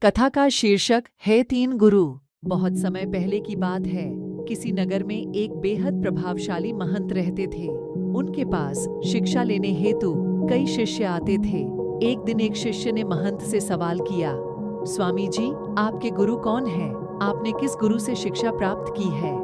कथा का शीर्षक है तीन गुरु। बहुत समय पहले की बात है। किसी नगर में एक बेहद प्रभावशाली महंत रहते थे। उनके पास शिक्षा लेने हेतु कई शिष्य आते थे। एक दिन एक शिष्य ने महंत से सवाल किया, स्वामी जी, आपके गुरु कौन है? आपने किस गुरु से शिक्षा प्राप्त की है?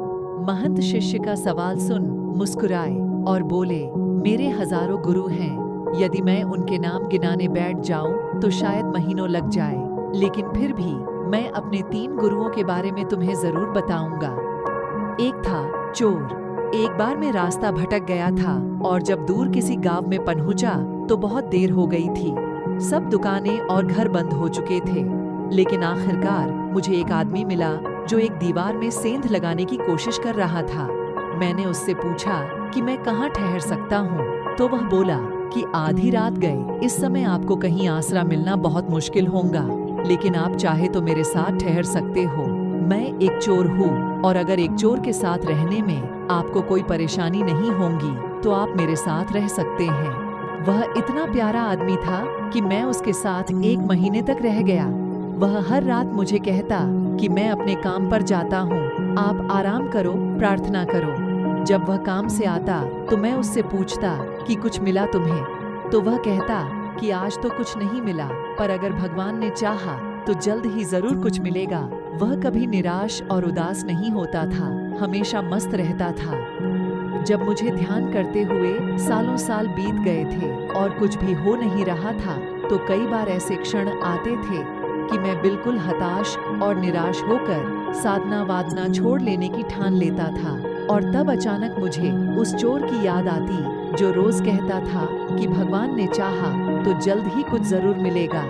महंत शिष्य का सवाल सुन मुस्कुराए और बोले, मेरे हजारों गुरु हैं। यदि मैं उनके नाम गिनाने बैठ जाऊं तो शायद महीनों लग जाए, लेकिन फिर भी मैं अपने तीन गुरुओं के बारे में तुम्हें जरूर बताऊंगा। एक था चोर। एक बार मैं रास्ता भटक गया था और जब दूर किसी गांव में पहुंचा तो बहुत देर हो गई थी। सब दुकानें और घर बंद हो चुके थे, लेकिन आखिरकार मुझे एक आदमी मिला जो एक दीवार में सेंध लगाने की कोशिश कर रहा था। मैंने उससे पूछा कि मैं कहाँ ठहर सकता हूँ, तो वह बोला कि आधी रात गए इस समय आपको कहीं आसरा मिलना बहुत मुश्किल होगा, लेकिन आप चाहे तो मेरे साथ ठहर सकते हो। मैं एक चोर हूँ और अगर एक चोर के साथ रहने में आपको कोई परेशानी नहीं होगी तो आप मेरे साथ रह सकते हैं। वह इतना प्यारा आदमी था कि मैं उसके साथ 1 महीने तक रह गया। वह हर रात मुझे कहता कि मैं अपने काम पर जाता हूँ, आप आराम करो, प्रार्थना करो। जब वह काम से आता तो मैं उससे पूछता कि कुछ मिला तुम्हें? तो वह कहता कि आज तो कुछ नहीं मिला, पर अगर भगवान ने चाहा तो जल्द ही जरूर कुछ मिलेगा। वह कभी निराश और उदास नहीं होता था, हमेशा मस्त रहता था। जब मुझे ध्यान करते हुए सालों साल बीत गए थे और कुछ भी हो नहीं रहा था, तो कई बार ऐसे क्षण आते थे कि मैं बिल्कुल हताश और निराश होकर साधना वादना छोड़ लेने की ठान लेता था। और तब अचानक मुझे उस चोर की याद आती जो रोज कहता था कि भगवान ने चाहा तो जल्द ही कुछ जरूर मिलेगा।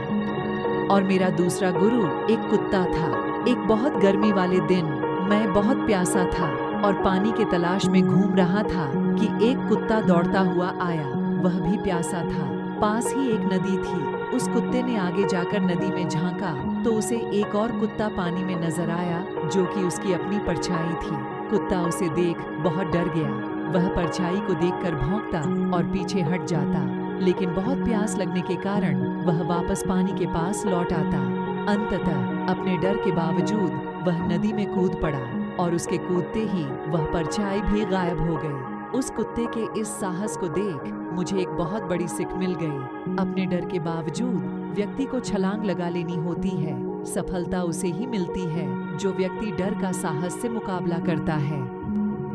और मेरा दूसरा गुरु एक कुत्ता था। एक बहुत गर्मी वाले दिन मैं बहुत प्यासा था और पानी के तलाश में घूम रहा था कि एक कुत्ता दौड़ता हुआ आया। वह भी प्यासा था। पास ही एक नदी थी। उस कुत्ते ने आगे जाकर नदी में झांका तो उसे एक और कुत्ता पानी में नजर आया जो कि उसकी अपनी परछाई थी। कुत्ता उसे देख बहुत डर गया। वह परछाई को देखकर भौंकता और पीछे हट जाता, लेकिन बहुत प्यास लगने के कारण वह वापस पानी के पास लौट आता। अंततः अपने डर के बावजूद वह नदी में कूद पड़ा और उसके कूदते ही वह परछाई भी गायब हो गई। उस कुत्ते के इस साहस को देख मुझे एक बहुत बड़ी सीख मिल गई। अपने डर के बावजूद व्यक्ति को छलांग लगा लेनी होती है। सफलता उसे ही मिलती है जो व्यक्ति डर का साहस से मुकाबला करता है।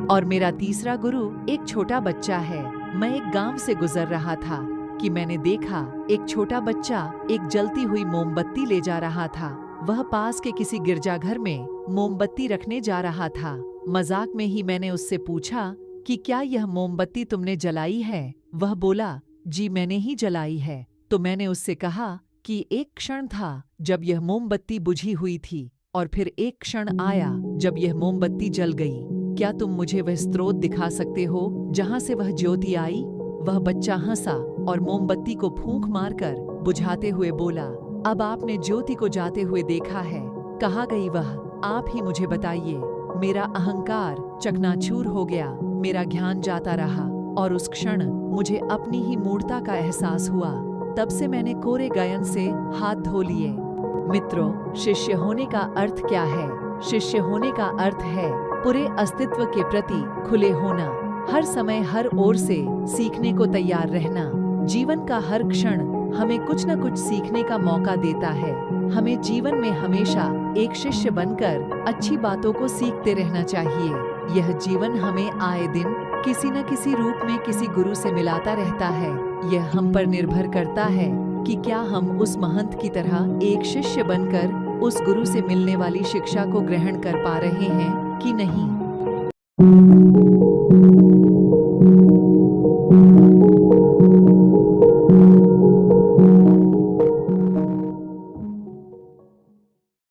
और मेरा तीसरा गुरु एक छोटा बच्चा है। मैं एक गांव से गुजर रहा था कि मैंने देखा एक छोटा बच्चा एक जलती हुई मोमबत्ती ले जा रहा था। वह पास के किसी गिरजाघर में मोमबत्ती रखने जा रहा था। मजाक में ही मैंने उससे पूछा कि क्या यह मोमबत्ती तुमने जलाई है? वह बोला, जी मैंने ही जलाई है। तो मैंने उससे कहा कि एक क्षण था जब यह मोमबत्ती बुझी हुई थी और फिर एक क्षण आया जब यह मोमबत्ती जल गई। क्या तुम मुझे वह स्रोत दिखा सकते हो जहां से वह ज्योति आई? वह बच्चा हंसा और मोमबत्ती को फूंक मारकर बुझाते हुए बोला, अब आपने ज्योति को जाते हुए देखा है, कहाँ गई वह? आप ही मुझे बताइए। मेरा अहंकार चकनाचूर हो गया। मेरा ध्यान जाता रहा और उस क्षण मुझे अपनी ही मूर्खता का एहसास हुआ। तब से मैंने कोरे गायन से हाथ धो लिए। मित्रों, शिष्य होने का अर्थ क्या है? शिष्य होने का अर्थ है पूरे अस्तित्व के प्रति खुले होना, हर समय हर ओर से सीखने को तैयार रहना। जीवन का हर क्षण हमें कुछ न कुछ सीखने का मौका देता है। हमें जीवन में हमेशा एक शिष्य बनकर अच्छी बातों को सीखते रहना चाहिए। यह जीवन हमें आए दिन किसी न किसी रूप में किसी गुरु से मिलाता रहता है। यह हम पर निर्भर करता है कि क्या हम उस महंत की तरह एक शिष्य बनकर उस गुरु से मिलने वाली शिक्षा को ग्रहण कर पा रहे हैं कि नहीं।